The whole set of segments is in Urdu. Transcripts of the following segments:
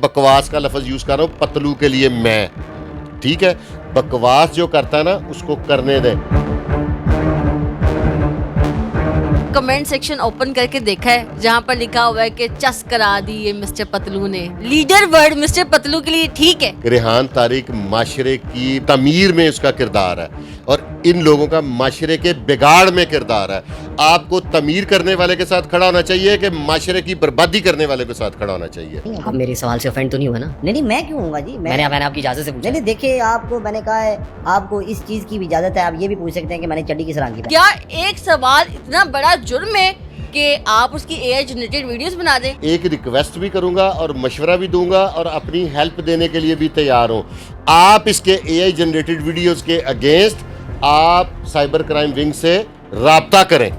بکواس کا لفظ یوز کر رہا ہوں پتلو کے لیے میں, ٹھیک ہے. بکواس جو کرتا ہے نا اس کو کرنے دیں. کمنٹ سیکشن اوپن کر کے دیکھا ہے جہاں پر لکھا ہوا ہے کہ چس کرا دی یہ مسٹر پتلو نے. لیڈر ورڈ مسٹر پتلو کے لیے ٹھیک ہے. ریحان طارق معاشرے کی تعمیر میں اس کا کردار ہے اور ان لوگوں کا معاشرے کے بگاڑ میں کردار ہے. آپ کو تعمیر کرنے والے کے ساتھ کھڑا ہونا چاہیے کہ معاشرے کی بربادی کرنے والے کے ساتھ کھڑا ہونا چاہیے. آپ میرے سوال سے افینڈ تو نہیں ہوا نا؟ نہیں میں کیوں ہوں گا جی, میں نے آپ کی اجازت سے پوچھا. نہیں دیکھیں آپ کو میں نے کہا ہے آپ کو اس چیز کی بھی اجازت ہے, آپ یہ بھی پوچھ سکتے ہیں کہ میں نے چڈی کس رنگ کی. کیا ایک سوال اتنا بڑا جرم ہے کہ آپ اس کی اے آئی جنریٹڈ ویڈیوز بنا دیں؟ ایک ریکویسٹ بھی کروں گا اور مشورہ بھی دوں گا اور اپنی ہیلپ دینے کے لیے بھی تیار ہوں. آپ اس کے اے آئی جنریٹڈ ویڈیوز کے اگینسٹ آپ سائبر کرائم ونگ سے رابطہ کریں,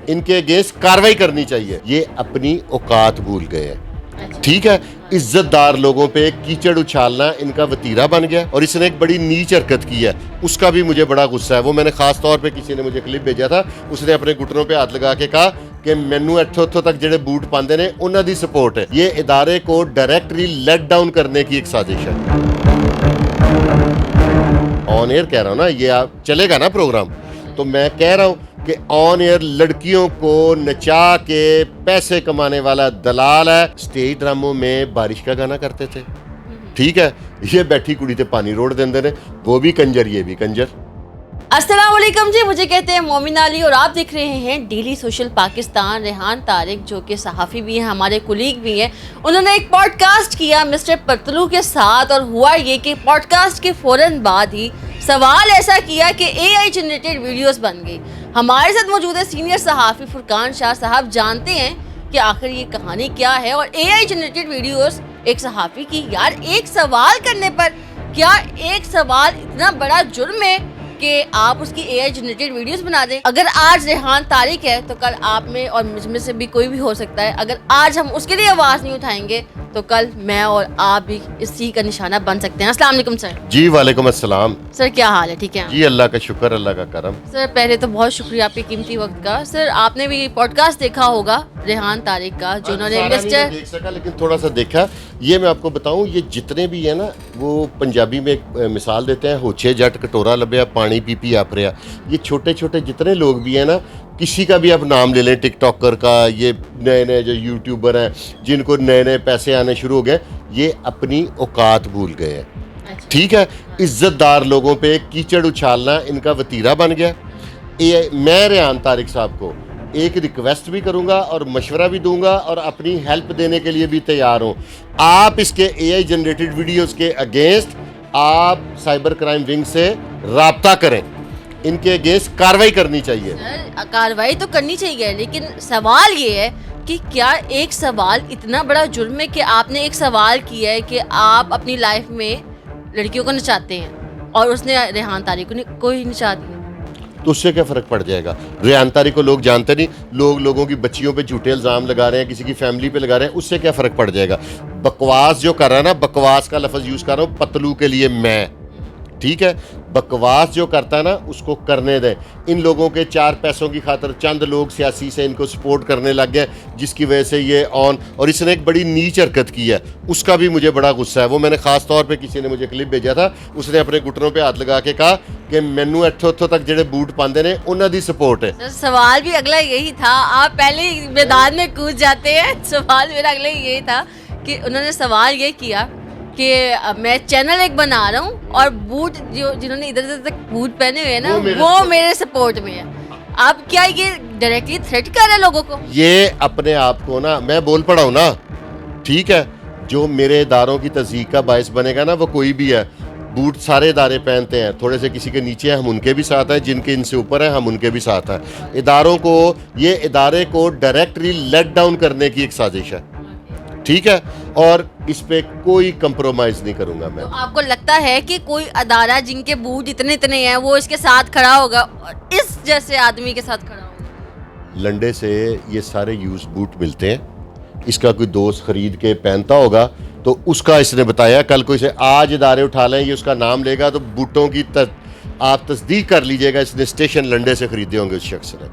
ان کے اگینسٹ کاروائی کرنی چاہیے. یہ اپنی اوقات بھول گئے ہیں, ٹھیک ہے. عزت دار لوگوں پہ کیچڑ اچھالنا ان کا وتیرہ بن گیا اور اس نے ایک بڑی نیچ حرکت کی ہے, اس کا بھی مجھے بڑا غصہ ہے. وہ میں نے خاص طور پہ کسی نے مجھے کلپ بھیجا تھا, اس نے اپنے گھٹنوں پہ ہاتھ لگا کے کہا کہ مینو اتھوں تک جڑے بوٹ پاندے نے انہاں دی سپورٹ ہے. یہ ادارے کو ڈائریکٹلی لیٹ ڈاؤن کرنے کی ایک سازش ہے. آن ایئر کہہ رہا ہوں نا, یہ آپ چلے گا نا پروگرام, تو میں کہہ رہا ہوں کہ آن ایئر لڑکیوں کو نچا کے پیسے کمانے والا دلال ہے. سٹیج ڈراموں میں بارش کا گانا کرتے تھے, ٹھیک ہے. یہ بیٹھی کڑی تے پانی روڑ دیندے نے, وہ بھی کنجر یہ بھی کنجر. السلام علیکم جی, مجھے کہتے ہیں مومن علی اور آپ دیکھ رہے ہیں ڈیلی سوشل پاکستان. ریحان طارق جو کہ صحافی بھی ہیں, ہمارے کولیگ بھی ہیں, انہوں نے ایک پوڈ کاسٹ کیا مسٹر پتلو کے ساتھ, اور ہوا یہ کہ پوڈ کاسٹ کے فوراً بعد ہی سوال ایسا کیا کہ اے آئی جنریٹڈ ویڈیوز بن گئی. ہمارے ساتھ موجود ہے سینئر صحافی فرقان شاہ صاحب, جانتے ہیں کہ آخر یہ کہانی کیا ہے. اور اے آئی جنریٹڈ ویڈیوز ایک صحافی کی, یار ایک سوال کرنے پر کیا ایک سوال اتنا بڑا جرم ہے کہ آپ اس کی اے آئی جنریٹڈ ویڈیوز بنا دیں؟ اگر آج ریحان طارق ہے تو کل آپ میں اور مجھ میں سے بھی کوئی بھی ہو سکتا ہے. اگر آج ہم اس کے لیے آواز نہیں اٹھائیں گے تو کل میں اور آپ بھی اسی کا نشانہ بن سکتے ہیں. السلام علیکم سر. جی وعلیکم السلام. سر کیا حال ہے؟ ٹھیک ہے جی اللہ کا شکر, اللہ کا کرم. سر پہلے تو بہت شکریہ آپ کے قیمتی وقت کا. سر آپ نے بھی پوڈ کاسٹ دیکھا ہوگا ریحان طارق کا, جو انہوں نے مسٹر دیکھ سکا لیکن تھوڑا سا دیکھا. یہ میں آپ کو بتاؤں, یہ جتنے بھی ہیں نا وہ پنجابی میں ایک مثال دیتے ہیں, ہوچے جٹ کٹورا لبیا پانی پی پی آپ رہا. یہ چھوٹے چھوٹے جتنے لوگ بھی ہیں نا, کسی کا بھی آپ نام لے لیں, ٹک ٹاکر کا, یہ نئے نئے جو یوٹیوبر ہیں جن کو نئے نئے پیسے آنے شروع ہو گئے, یہ اپنی اوقات بھول گئے ہیں, ٹھیک ہے. عزت دار لوگوں پہ کیچڑ اچھالنا ان کا وتیرہ بن گیا. میں ریحان طارق صاحب کو ایک ریکویسٹ بھی کروں گا اور مشورہ بھی دوں گا اور اپنی ہیلپ دینے کے لیے بھی تیار ہوں. آپ اس کے اے آئی جنریٹڈ ویڈیوز کے اگینسٹ آپ سائبر کرائم ونگ سے رابطہ کریں, ان کے اگینسٹ کاروائی کرنی چاہیے. کاروائی تو کرنی چاہیے, لیکن سوال یہ ہے کہ کیا ایک سوال اتنا بڑا جرم ہے کہ آپ نے ایک سوال کیا ہے کہ آپ اپنی لائف میں لڑکیوں کو نچاتے ہیں اور اس نے ریحان طارق کو ہی نچا دیا, تو اس سے کیا فرق پڑ جائے گا؟ ریحان طارق کو لوگ جانتے نہیں, لوگوں کی بچیوں پہ جھوٹے الزام لگا رہے ہیں, کسی کی فیملی پہ لگا رہے ہیں, اس سے کیا فرق پڑ جائے گا؟ بکواس جو کر رہا ہے نا, بکواس کا لفظ یوز کر رہا ہوں پتلو کے لیے میں, ٹھیک ہے. بکواس جو کرتا ہے نا اس کو کرنے دیں. ان لوگوں کے چار پیسوں کی خاطر چند لوگ سیاسی سے ان کو سپورٹ کرنے لگ گئے, جس کی وجہ سے یہ اور اس نے ایک بڑی نیچ حرکت کی ہے, اس کا بھی مجھے بڑا غصہ ہے. وہ میں نے خاص طور پہ کسی نے مجھے کلپ بھیجا تھا, اس نے اپنے گھٹنوں پہ ہاتھ لگا کے کہا کہ مینو اتھوں تک جڑے بوٹ پاندے نے انہاں دی سپورٹ ہے. سوال بھی اگلا یہی تھا, آپ پہلے میدان میں کود جاتے ہیں. سوال میرا اگلا یہی تھا کہ انہوں نے سوال یہ کیا کہ میں چینل ایک بنا رہا ہوں اور بوٹ جنہوں نے ادھر تک بوٹ پہنے ہوئے ہیں نا وہ میرے سپورٹ میں ہے. اب کیا یہ ڈائریکٹلی تھریٹ کر رہے ہیں لوگوں کو؟ یہ اپنے آپ کو نا, میں بول پڑا ہوں نا, ٹھیک ہے, جو میرے اداروں کی تضحیق کا باعث بنے گا نا وہ کوئی بھی ہے. بوٹ سارے ادارے پہنتے ہیں, تھوڑے سے کسی کے نیچے ہیں ہم ان کے بھی ساتھ ہیں, جن کے ان سے اوپر ہیں ہم ان کے بھی ساتھ ہیں. اداروں کو, یہ ادارے کو ڈائریکٹلی لیٹ ڈاؤن کرنے کی ایک سازش ہے, ٹھیک ہے, اور اس پہ کوئی کمپرومائز نہیں کروں گا میں. آپ کو لگتا ہے کہ کوئی ادارہ جن کے بوٹ اتنے ہیں وہ اس کے ساتھ کھڑا ہوگا, اس جیسے آدمی کے ساتھ کھڑا ہوگا؟ لنڈے سے یہ سارے یوز بوٹ ملتے ہیں, اس کا کوئی دوست خرید کے پہنتا ہوگا تو اس کا اس نے بتایا, کل کوئی سے آج ادارے اٹھا لیں, یہ اس کا نام لے گا تو بوٹوں کی آپ تصدیق کر لیجئے گا اس نے اسٹیشن لنڈے سے خریدے ہوں گے اس شخص نے.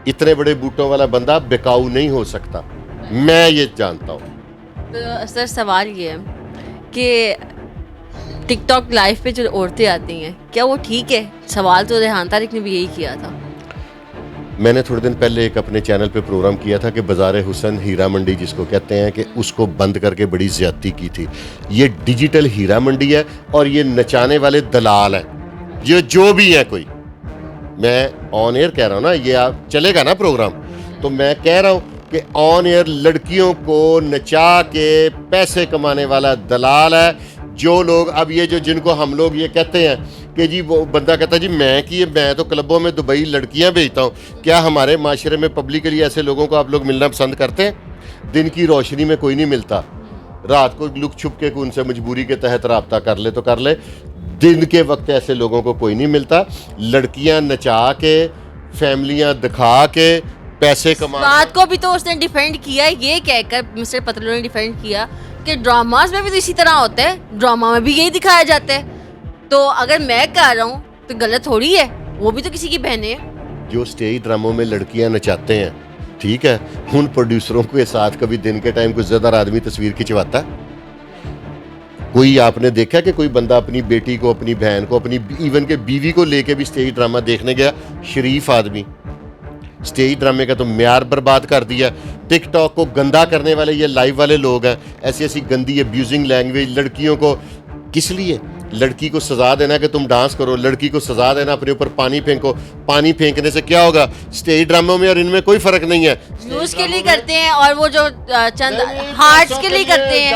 اتنے بڑے بوٹوں والا بندہ بکاؤ نہیں ہو سکتا, میں یہ جانتا ہوں. سر سوال یہ ہے کہ ٹک ٹاک لائف پہ جو عورتیں آتی ہیں کیا وہ ٹھیک ہے؟ سوال تو ریحان طارق نے بھی یہی کیا تھا. میں نے تھوڑے دن پہلے ایک اپنے چینل پہ پروگرام کیا تھا کہ بازار حسن ہیرا منڈی جس کو کہتے ہیں کہ اس کو بند کر کے بڑی زیادتی کی تھی. یہ ڈیجیٹل ہیرا منڈی ہے اور یہ نچانے والے دلال ہیں جو بھی ہیں. کوئی میں آن ایئر کہہ رہا ہوں نا, یہ آپ چلے گا نا پروگرام, تو میں کہہ رہا ہوں کہ آن ایئر لڑکیوں کو نچا کے پیسے کمانے والا دلال ہے. جو لوگ اب یہ جو جن کو ہم لوگ یہ کہتے ہیں کہ جی وہ بندہ کہتا ہے جی میں تو کلبوں میں دبئی لڑکیاں بھیجتا ہوں, کیا ہمارے معاشرے میں پبلکلی ایسے لوگوں کو آپ لوگ ملنا پسند کرتے ہیں؟ دن کی روشنی میں کوئی نہیں ملتا, رات کو لک چھپ کے ان سے مجبوری کے تحت رابطہ کر لے تو کر لے. دن کے وقت ایسے لوگوں کو کوئی نہیں ملتا. لڑکیاں نچا کے, فیملیاں دکھا کے پیسے کما. بات کو بھی تو اس نے ڈیفینڈ کیا یہ کہہ کر, مسٹر پتلو نے ڈیفینڈ کیا کہ ڈراماز میں بھی تو اسی طرح ہوتا ہے, ڈرامہ میں بھی یہی دکھایا جاتا ہے. تو اگر میں کہہ رہا ہوں تو غلط تھوڑی ہے, وہ بھی تو کسی کی بہنیں ہیں. جو اسٹیج ڈراموں میں لڑکیاں نچاتے ہیں, ٹھیک ہے, ان پروڈیوسروں کے ساتھ کبھی دن کے ٹائم کوئی زیادہ آدمی تصویر کھنچواتا ہے؟ کوئی آپ نے دیکھا کہ کوئی بندہ اپنی بیٹی کو, اپنی بہن کو, اپنی ایون کہ بیوی کو لے کے بھی اسٹیج ڈرامہ دیکھنے گیا؟ شریف آدمی. اسٹیج ڈرامے کا تو معیار برباد کر دیا. ٹک ٹاک کو گندا کرنے والے یہ لائیو والے لوگ ہیں, ایسی گندی ابیوزنگ لینگویج. لڑکیوں کو کس لیے؟ لڑکی کو سزا دینا کہ تم ڈانس کرو, لڑکی کو سزا دینا اپنے اوپر پانی پھینکو. پانی پھینکنے سے کیا ہوگا؟ اسٹیج ڈراموں میں اور ان میں کوئی فرق نہیں ہے. ویوز کے لیے کرتے ہیں, اور وہ جو چند ہارٹس کے لیے کرتے ہیں,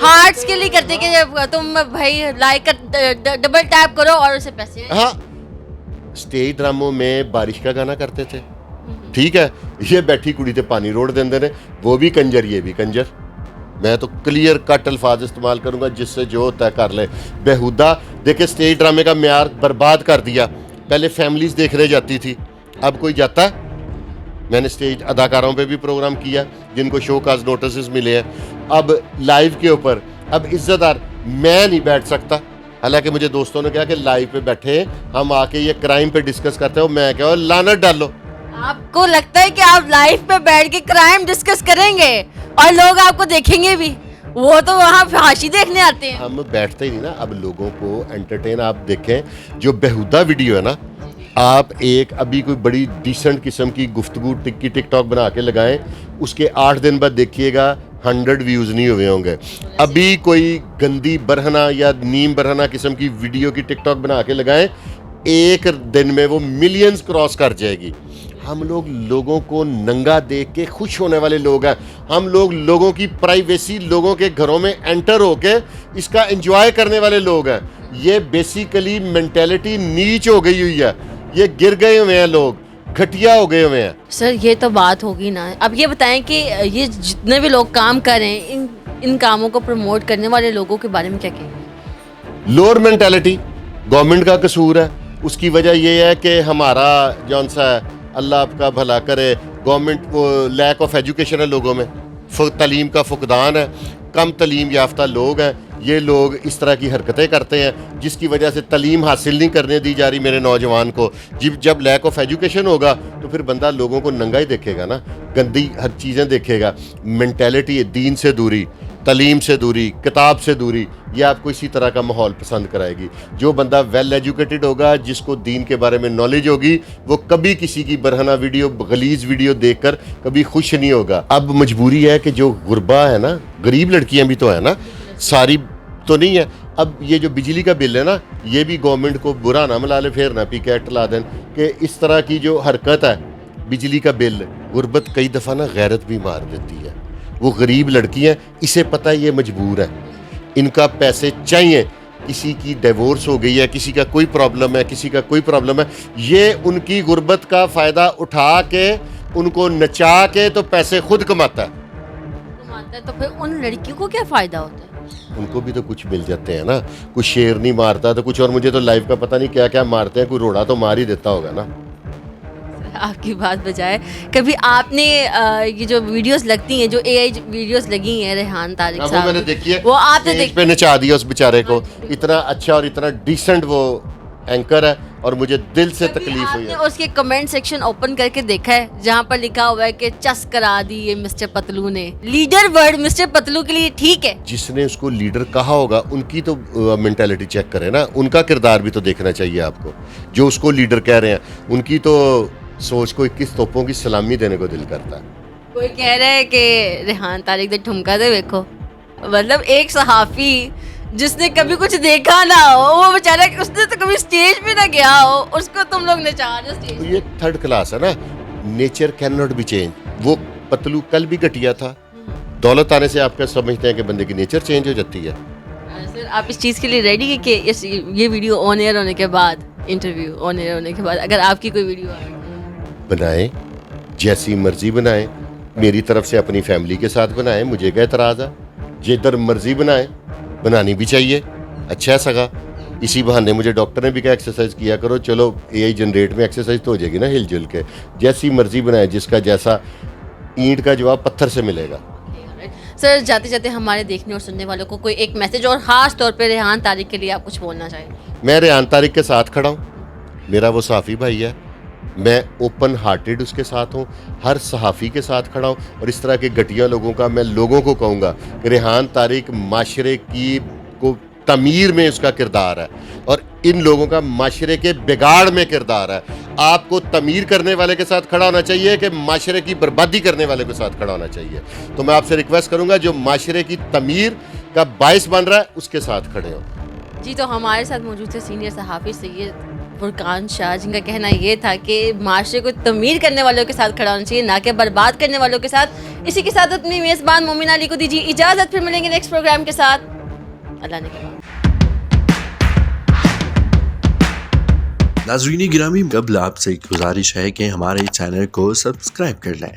ہارٹس کے لیے کرتے ہیں کہ تم بھائی لائک ڈبل ٹیپ کرو اور اسے پیسے. ہاں, اسٹیج ڈراموں میں بارش کا گانا کرتے تھے, ٹھیک ہے, یہ بیٹھی کڑی تے پانی روڑ دیندے نے, وہ بھی کنجر یہ بھی کنجر. میں تو کلیئر کٹ الفاظ استعمال کروں گا, جس سے جو ہوتا ہے کر لے. بےہودہ دیکھیں اسٹیج ڈرامے کا معیار برباد کر دیا. پہلے فیملیز دیکھنے جاتی تھی, اب کوئی جاتا ہے؟ میں نے اسٹیج اداکاروں پہ بھی پروگرام کیا جن کو شو کاز نوٹسز ملے ہیں. اب لائیو کے اوپر اب عزت دار میں نہیں بیٹھ سکتا, حالانکہ مجھے دوستوں نے کہا کہ لائیو پہ بیٹھے ہم آ کے یہ کرائم پہ ڈسکس کرتے ہو. میں کہا لعنت ڈالو. آپ کو لگتا ہے کہ آپ لائیو پہ بیٹھ کے کرائم ڈسکس کریں گے اور لوگ آپ کو دیکھیں گے بھی؟ وہ تو وہاں فحاشی دیکھنے آتے ہیں. ہم بیٹھتے ہی نہیں نا. اب لوگوں کو انٹرٹین, آپ دیکھیں جو بےہودہ ویڈیو ہے نا, آپ ایک ابھی کوئی بڑی ڈیسنٹ قسم کی گفتگو ٹک ٹاک بنا کے لگائیں, اس کے 8 دن بعد دیکھیے گا 100 ویوز نہیں ہوئے ہوں گے. ابھی کوئی گندی برہنہ یا نیم برہنہ قسم کی ویڈیو کی ٹک ٹاک بنا کے لگائیں, ایک دن میں وہ ملینز کراس کر جائے گی. ہم لوگ لوگوں کو ننگا دیکھ کے خوش ہونے والے لوگ ہیں. ہم لوگ لوگوں کی پرائیویسی لوگوں کے گھروں میں انٹر ہو کے اس کا انجوائے کرنے والے لوگ ہیں. یہ بیسیکلی مینٹیلٹی نیچ ہو گئی ہوئی ہے. یہ گر گئے ہوئے ہیں لوگ, گھٹیا ہو گئے ہوئے ہیں. سر یہ تو بات ہوگی نا. اب یہ بتائیں کہ یہ جتنے بھی لوگ کام کر رہے ہیں, ان کاموں کو پروموٹ کرنے والے لوگوں کے بارے میں کیا کہیں گے؟ لوور مینٹیلٹی گورنمنٹ کا قصور ہے. اس کی وجہ یہ ہے کہ ہمارا جون سا اللہ آپ کا بھلا کرے, گورنمنٹ وہ لیک آف ایجوکیشن ہے لوگوں میں, تعلیم کا فقدان ہے, کم تعلیم یافتہ لوگ ہیں. یہ لوگ اس طرح کی حرکتیں کرتے ہیں جس کی وجہ سے تعلیم حاصل نہیں کرنے دی جا رہی میرے نوجوان کو. جب لیک آف ایجوکیشن ہوگا تو پھر بندہ لوگوں کو ننگا ہی دیکھے گا نا, گندی ہر چیزیں دیکھے گا. مینٹیلٹی, دین سے دوری, تعلیم سے دوری, کتاب سے دوری, یہ آپ کو اسی طرح کا ماحول پسند کرائے گی. جو بندہ ویل ایجوکیٹڈ ہوگا, جس کو دین کے بارے میں نالج ہوگی, وہ کبھی کسی کی برہنہ ویڈیو, غلیظ ویڈیو دیکھ کر کبھی خوش نہیں ہوگا. اب مجبوری ہے کہ جو غربا ہے نا, غریب لڑکیاں بھی تو ہیں نا, ساری تو نہیں ہے. اب یہ جو بجلی کا بل ہے نا, یہ بھی گورنمنٹ کو برا نہ ملا لے, پھر نہ پی کے ایکٹ لا دیں کہ اس طرح کی جو حرکت ہے بجلی کا بل, غربت کئی دفعہ نا غیرت بھی مار دیتی ہے. وہ غریب لڑکی ہیں, اسے پتہ ہے یہ مجبور ہے, ان کا پیسے چاہیے. کسی کی ڈیورس ہو گئی ہے, کسی کا کوئی پرابلم ہے, کسی کا کوئی پرابلم ہے, یہ ان کی غربت کا فائدہ اٹھا کے ان کو نچا کے تو پیسے خود کماتا ہے. تو پھر ان لڑکیوں کو کیا فائدہ ہوتا ہے؟ ان کو بھی تو کچھ مل جاتے ہیں نا. کچھ شیر نہیں مارتا تو کچھ, اور مجھے تو لائف کا پتہ نہیں کیا کیا مارتے ہیں, کوئی روڑا تو مار ہی دیتا ہوگا نا. آپ کی بات بجائے, کبھی آپ نے یہ جو ویڈیوز لگتی ہیں, جو اے آئی ویڈیوز لگی ہیں ریحان طارق صاحب, میں نے دیکھی ہے, وہ آپ نے پہ نچا دیا اس بیچارے کو. اتنا اچھا اور اتنا ڈیسنٹ وہ اینکر ہے, اور مجھے دل سے کبھی تکلیف آپ ہوئی نے ہے. اس کے کمنٹ سیکشن اوپن کر کے دیکھا ہے جہاں پر لکھا ہوا ہے کہ چس کرا دی یہ مسٹر پتلو نے؟ لیڈر ورڈ مسٹر پتلو کے لیے ٹھیک ہے، جس نے اس کو لیڈر کہا ہوگا ان کی تو مینٹیلٹی چیک کرے نا, ان کا کردار بھی تو دیکھنا چاہیے آپ کو. جو اس کو لیڈر کہہ رہے ہیں ان کی تو سوچ کو 21 توپوں کی سلامی دینے کو دل کرتا ہے. کوئی کہہ رہا ہے کہ ریحان طارق دے ٹھمکا دے دیکھو. مطلب ایک صحافی جس نے کبھی کچھ دیکھا نہ ہو, وہ بیچارہ اس نے تو کبھی اسٹیج پہ نہ گیا ہو, اس کو تم لوگ نچا رہے ہو اسٹیج تو پہ. یہ تھرڈ کلاس ہے نا. Nature can not be change. وہ پتلو کل بھی گٹیا تھا, دولت آنے سے آپ کیا سمجھتے ہیں کہ بندے کی نیچر چینج ہو جاتی ہے؟ سر آپ اس چیز کے لیے ریڈی ہے کہ یہ ویڈیو آن ایئر ہونے کے بعد, انٹرویو آن ایئر ہونے کے بعد اگر آپ کی کوئی ویڈیو آئے بنائیں, جیسی مرضی بنائیں, میری طرف سے اپنی فیملی کے ساتھ بنائیں, مجھے کیا اعتراض ہے؟ جدھر مرضی بنائیں, بنانی بھی چاہیے, اچھا ہے سگا. اسی بہانے مجھے ڈاکٹر نے بھی کہا ایکسرسائز کیا کرو, چلو اے آئی جنریٹ میں ایکسرسائز تو ہو جائے گی نا ہل جل کے. جیسی مرضی بنائیں, جس کا جیسا اینٹ کا جواب پتھر سے ملے گا. سر جاتے جاتے ہمارے دیکھنے اور سننے والوں کو کوئی ایک میسج, اور خاص طور پہ ریحان طارق کے لیے آپ کچھ بولنا چاہیں؟ میں ریحان طارق کے ساتھ کھڑا ہوں, میرا وہ صحافی بھائی ہے, میں اوپن ہارٹیڈ اس کے ساتھ ہوں, ہر صحافی کے ساتھ کھڑا ہوں. اور اس طرح کے گھٹیا لوگوں کا میں لوگوں کو کہوں گا کہ ریحان طارق معاشرے کی کو تعمیر میں اس کا کردار ہے, اور ان لوگوں کا معاشرے کے بگاڑ میں کردار ہے. آپ کو تعمیر کرنے والے کے ساتھ کھڑا ہونا چاہیے کہ معاشرے کی بربادی کرنے والے کے ساتھ کھڑا ہونا چاہیے. تو میں آپ سے ریکویسٹ کروں گا جو معاشرے کی تعمیر کا باعث بن رہا ہے اس کے ساتھ کھڑے ہوں. جی, تو ہمارے ساتھ موجود تھے سینئر صحافی سید فرقان شاہ, جن کا کہنا یہ تھا کہ معاشرے کو تعمیر کرنے والوں کے ساتھ کھڑا ہونا چاہیے, نہ کہ برباد کرنے والوں کے ساتھ. اسی کے ساتھ اپنی میزبان مومن علی کو دیجیے اجازت, پھر ملیں گے نیکسٹ پروگرام کے ساتھ. اللہ نے کہا. ناظرین گرامی, قبل آپ سے ایک گزارش ہے کہ ہمارے چینل کو سبسکرائب کر لیں.